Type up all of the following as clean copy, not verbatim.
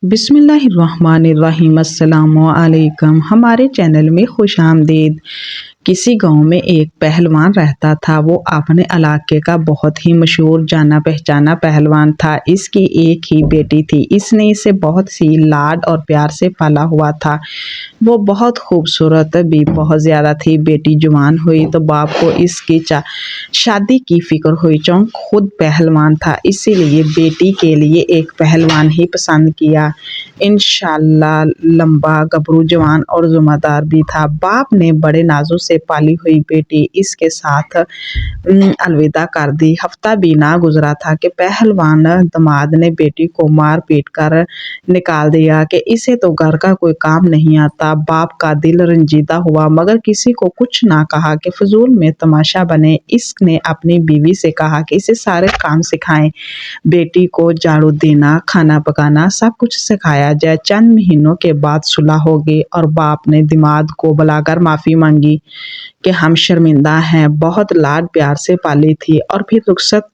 बिस्मिल्लाहिर्रहमानिर्रहीम। अस्सलाम वालेकुम। हमारे चैनल में खुश आमदीद। किसी गांव में एक पहलवान रहता था। वो अपने इलाके का बहुत ही मशहूर जाना पहचाना पहलवान था। इसकी एक ही बेटी थी। इसने इसे बहुत सी लाड और प्यार से पाला हुआ था। वो बहुत खूबसूरत भी बहुत ज़्यादा थी। बेटी जवान हुई तो बाप को इसकी शादी की फिक्र हुई। चौंक खुद पहलवान था, इसीलिए बेटी के लिए एक पहलवान ही पसंद किया। इंशाल्लाह लंबा, गबरू, जवान और ज़िम्मेदार भी था। बाप ने बड़े नाजों से पाली हुई बेटी इसके साथ अलविदा कर दी। हफ्ता भी ना गुजरा था कि पहलवान दामाद ने बेटी को मार पीट कर निकाल दिया कि इसे तो घर का कोई काम नहीं आता। बाप का दिल रंजीदा हुआ, मगर किसी को कुछ ना कहा कि फजूल में तमाशा बने। इसने अपनी बीवी से कहा कि इसे सारे काम सिखाएं। बेटी को झाड़ू देना, खाना पकाना, सब कुछ सिखाया जाए। चंद महीनों के बाद सुलह हो गई और बाप ने दामाद को बुलाकर माफ़ी मांगी कि हम शर्मिंदा हैं, बहुत लाड प्यार से पाली थी, और फिर रुखसत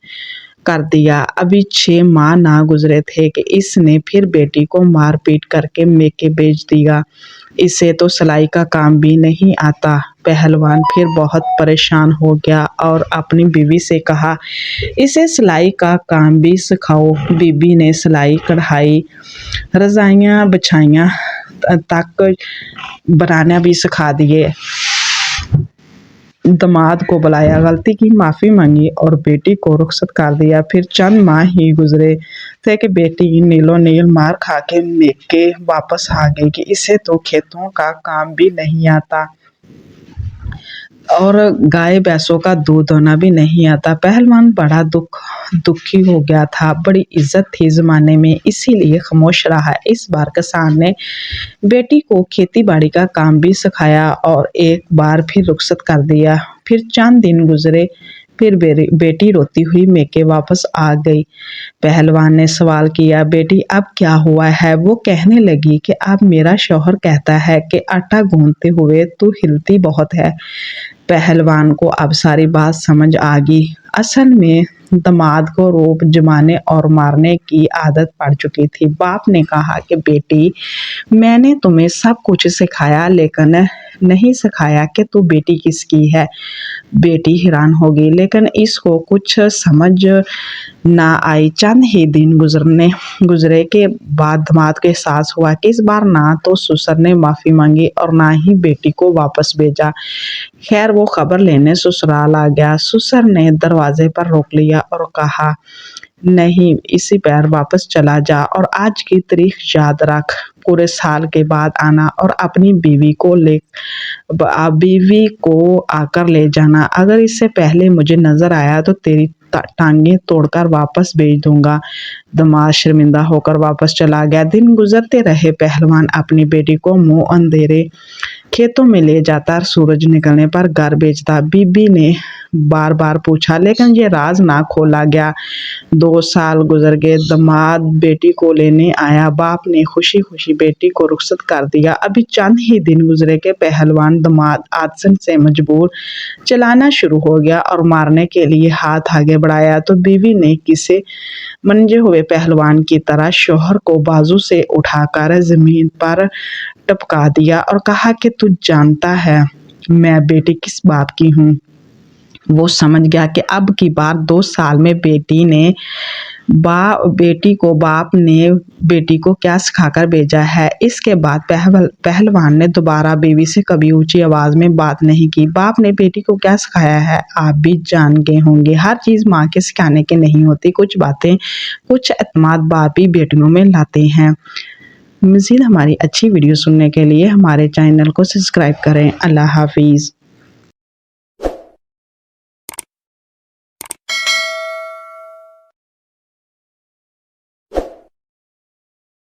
कर दिया। अभी 6 माह ना गुजरे थे कि इसने फिर बेटी को मार पीट करके मेके बेच दिया। इसे तो सिलाई का काम भी नहीं आता। पहलवान फिर बहुत परेशान हो गया और अपनी बीवी से कहा, इसे सिलाई का काम भी सिखाओ। बीबी ने सिलाई, कढ़ाई, रजाइयाँ बिछाइयाँ तक बनाना भी सिखा दिए। दामाद को बुलाया, गलती की माफ़ी मांगी और बेटी को रुखसत कर दिया। फिर चंद माह ही गुजरे थे कि बेटी नीलो नील मार खा के मेके वापस आ गई कि इसे तो खेतों का काम भी नहीं आता और गाय भैंसों का दूध दोना भी नहीं आता। पहलवान बड़ा दुखी हो गया था। बड़ी इज्जत थी ज़माने में, इसीलिए खामोश रहा। इस बार किसान ने बेटी को खेती बाड़ी का काम भी सिखाया और एक बार फिर रुखसत कर दिया। फिर चंद दिन गुजरे, फिर बेटी रोती हुई मेके वापस आ गई। पहलवान ने सवाल किया, बेटी अब क्या हुआ है? वो कहने लगी कि अब मेरा शौहर कहता है कि आटा गूंथते हुए तू हिलती बहुत है। पहलवान को अब सारी बात समझ आ गई। असल में दामाद को रोब जमाने और मारने की आदत पड़ चुकी थी। बाप ने कहा कि बेटी, मैंने तुम्हें सब कुछ सिखाया, लेकिन नहीं सिखाया कि तू बेटी किसकी है। बेटी हैरान हो गई, लेकिन इसको कुछ समझ ना आई। चंद ही दिन गुजरे के बाद दामाद को एहसास हुआ कि इस बार ना तो ससुर ने माफ़ी मांगी और ना ही बेटी को वापस भेजा। खैर वो खबर लेने ससुराल आ गया। ससुर ने दरवाजे पर रोक लिया और कहा, नहीं, इसी पैर वापस चला जा और आज की तारीख याद रख। पूरे साल के बाद आना और अपनी बीवी को आकर ले जाना। अगर इससे पहले मुझे नजर आया तो तेरी टांगे तोड़कर वापस भेज दूंगा। दामाद शर्मिंदा होकर वापस चला गया। दिन गुजरते रहे। पहलवान अपनी बेटी को मुंह अंधेरे खेतों में ले जाता और सूरज निकलने पर घर भेजता। बीबी ने बार बार पूछा, लेकिन ये राज ना खोला गया। 2 साल गुजर गए। दामाद बेटी को लेने आया। बाप ने खुशी खुशी बेटी को रुखसत कर दिया। अभी चंद ही दिन गुजरे के पहलवान दामाद आदत से मजबूर चलाना शुरू हो गया और मारने के लिए हाथ आगे बढ़ाया तो बीवी ने किसे मंजे हुए पहलवान की तरह शौहर को बाजू से उठाकर जमीन पर टपका दिया और कहा कि तू जानता है मैं बेटी किस बाप की हूँ। वो समझ गया कि अब की बार 2 साल में बेटी को क्या सिखाकर भेजा है। इसके बाद पहलवान ने दोबारा बीवी से कभी ऊंची आवाज में बात नहीं की। बाप ने बेटी को क्या सिखाया है आप भी जान गए होंगे। हर चीज माँ के सिखाने के नहीं होती। कुछ बातें, कुछ एतमाद बाप ही बेटियों में लाते हैं। मज़ीद हमारी अच्छी वीडियो सुनने के लिए हमारे चैनल को सब्सक्राइब करें। अल्लाह हाफिज़।